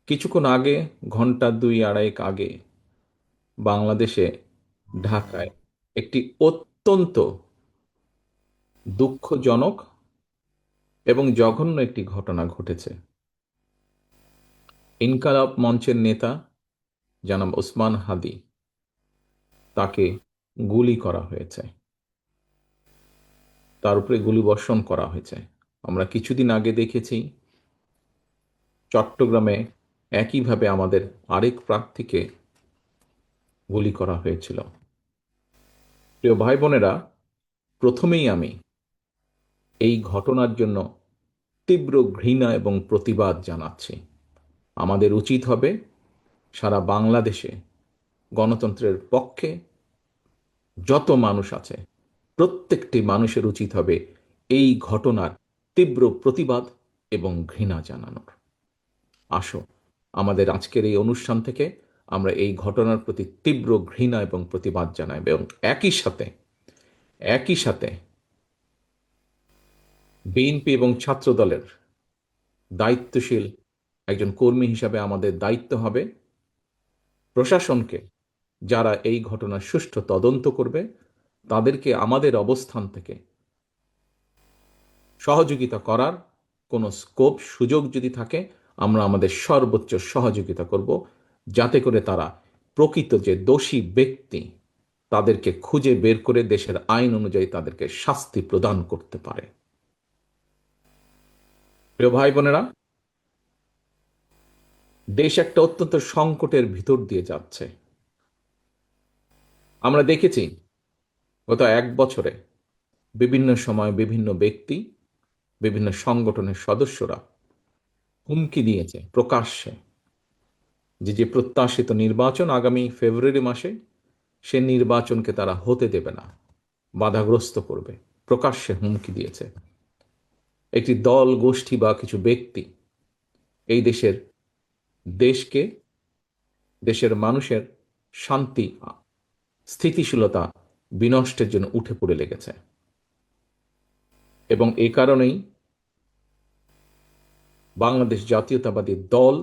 কিছুক্ষণ আগে, ঘন্টা দুই আড়াইক আগে, বাংলাদেশে ঢাকায় একটি অত্যন্ত দুঃখজনক এবং জঘন্য একটি ঘটনা ঘটেছে। ইনকালাব মঞ্চের নেতা জনাব ওসমান হাদি, তাকে গুলি করা হয়েছে, তার উপরে গুলিবর্ষণ করা হয়েছে। আমরা কিছুদিন আগে দেখেছি চট্টগ্রামে একইভাবে আমাদের আরেক প্রার্থীকে গুলি করা হয়েছিল। প্রিয় ভাই বোনেরা, প্রথমেই আমি এই ঘটনার জন্য তীব্র ঘৃণা এবং প্রতিবাদ জানাচ্ছি। আমাদের উচিত হবে সারা বাংলাদেশে গণতন্ত্রের পক্ষে যত মানুষ আছে প্রত্যেকটি মানুষের উচিত হবে এই ঘটনার তীব্র প্রতিবাদ এবং ঘৃণা জানানোর। আসো, আমাদের আজকের এই অনুষ্ঠান থেকে আমরা এই ঘটনার প্রতি তীব্র ঘৃণা এবং প্রতিবাদ জানাই এবং একই সাথে বিএনপি এবং ছাত্র দলের দায়িত্বশীল একজন কর্মী হিসাবে আমাদের দায়িত্ব হবে প্রশাসনকে, যারা এই ঘটনার সুষ্ঠু তদন্ত করবে, তাদেরকে আমাদের অবস্থান থেকে সহযোগিতা করার কোনো স্কোপ সুযোগ যদি থাকে, আমরা আমাদের সর্বোচ্চ সহযোগিতা করব, যাতে করে তারা প্রকৃত যে দোষী ব্যক্তি তাদেরকে খুঁজে বের করে দেশের আইন অনুযায়ী তাদেরকে শাস্তি প্রদান করতে পারে। প্রিয় ভাই বোনেরা, দেশ একটা অত্যন্ত সংকটের ভিতর দিয়ে যাচ্ছে। আমরা দেখেছি গত এক বছরে বিভিন্ন সময় বিভিন্ন ব্যক্তি, বিভিন্ন সংগঠনের সদস্যরা হুমকি দিয়েছে প্রকাশ্যে যে প্রত্যাশিত নির্বাচন আগামী ফেব্রুয়ারি মাসে, সে নির্বাচনকে তারা হতে দেবে না, বাধাগ্রস্ত করবে। প্রকাশ্যে হুমকি দিয়েছে। একটি দল, গোষ্ঠী বা কিছু ব্যক্তি এই দেশকে, দেশের মানুষের শান্তি, স্থিতিশীলতা বিনষ্টের জন্য উঠে পড়ে লেগেছে। এবং এই কারণেই বাংলাদেশ জাতীয়তাবাদী দল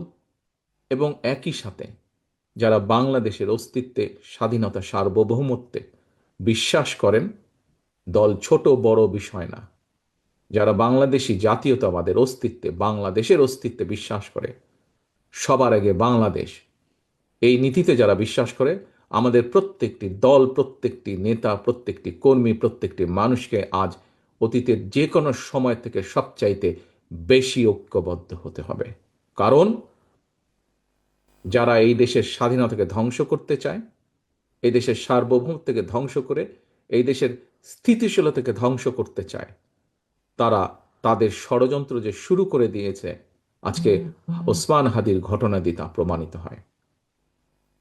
এবং একই সাথে যারা বাংলাদেশের অস্তিত্বে, স্বাধীনতা, সার্বভৌমত্বে বিশ্বাস করেন, দল ছোট বড় বিষয় না, যারা বাংলাদেশি জাতীয়তাবাদের অস্তিত্বে, বাংলাদেশের অস্তিত্বে বিশ্বাস করে, সবার আগে বাংলাদেশ, এই নীতিতে যারা বিশ্বাস করে, আমাদের প্রত্যেকটি দল, প্রত্যেকটি নেতা, প্রত্যেকটি কর্মী, প্রত্যেকটি মানুষকে আজ অতীতের যে কোনো সময় থেকে সবচাইতে বেশি ঐক্যবদ্ধ হতে হবে। কারণ যারা এই দেশের স্বাধীনতাকে ধ্বংস করতে চায়, এই দেশের সার্বভৌমত্বকে ধ্বংস করে এই দেশের স্থিতিশীলতাকে ধ্বংস করতে চায়, তারা তাদের ষড়যন্ত্র যে শুরু করে দিয়েছে, আজকে ওসমান হাদির ঘটনা দিয়ে তা প্রমাণিত হয়।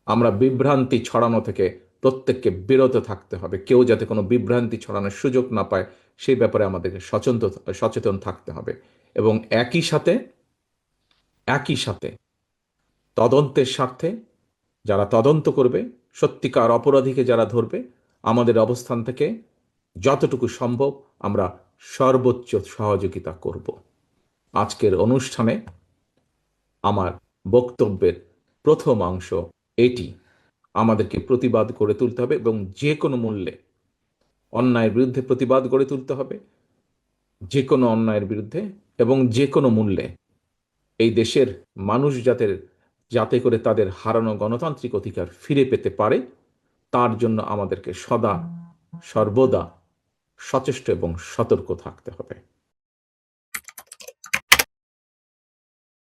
আমরা বিভ্রান্তি ছড়ানো থেকে প্রত্যেককে বিরত থাকতে হবে। কেউ যাতে কোনো বিভ্রান্তি ছড়ানোর সুযোগ না পায়, সেই ব্যাপারে আমাদেরকে সচেতন থাকতে হবে। এবং একই সাথে তদন্তের স্বার্থে যারা তদন্ত করবে, সত্যিকার অপরাধীকে যারা ধরবে, আমাদের অবস্থান থেকে যতটুকু সম্ভব আমরা সর্বোচ্চ সহযোগিতা করব। আজকের অনুষ্ঠানে আমার বক্তব্যের প্রথম অংশ এটি। আমাদেরকে প্রতিবাদ গড়ে তুলতে হবে এবং যে কোনো মূল্যে অন্যায়ের বিরুদ্ধে প্রতিবাদ গড়ে তুলতে হবে, যে কোনো অন্যায়ের বিরুদ্ধে এবং যে কোনো মূল্যে এই দেশের মানুষ যাতে করে তাদের হারানো গণতান্ত্রিক অধিকার ফিরে পেতে পারে, তার জন্য আমাদেরকে সদা সর্বদা সচেষ্ট এবং সতর্ক থাকতে হবে।